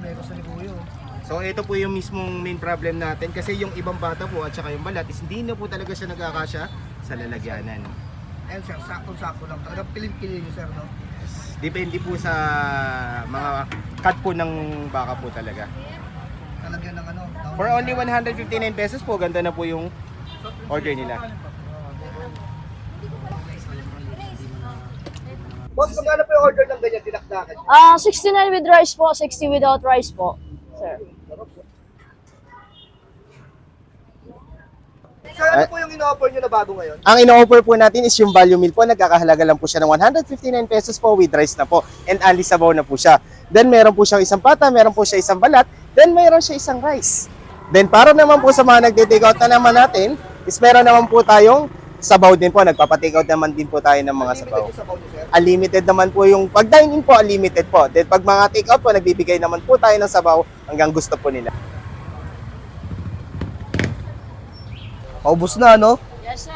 may gusto ni Kuya. So ito po yung mismong main problem natin kasi yung ibang bata po at saka yung balat is hindi na po talaga siya nagkakasya sa lalagyanan. Ayun sir, sakto-sakto lang. Talagang pilim-pilim yun sir, no? Depende po sa mga cut po ng baka po talaga. Talagyan ng ano. For only 159 pesos po, ganda na po yung order nila. Boss, magkano po yung order ng ganyan, dinakdakan? 69 with rice po, 60 without rice po, sir. Sir, ano po yung ino-offer nyo na bago ngayon? Ang ino-offer po natin is yung value meal po. Nagkakahalaga lang po siya ng 159 pesos po with rice na po. And only sabaw na po siya. Then meron po siyang isang pata, meron po siya isang balat, then meron siya isang rice. Then para naman po sa mga nagte-take out na naman natin, is meron naman po tayong sabaw din po. Nagpapa-take out naman din po tayo ng mga sabaw. Unlimited yung sabaw nyo, sir? Unlimited naman po yung pag dine-in po, unlimited po. Then pag mga take out po, nagbibigay naman po tayo ng sabaw hanggang gusto po nila. Paubos na, no? Yes, sir.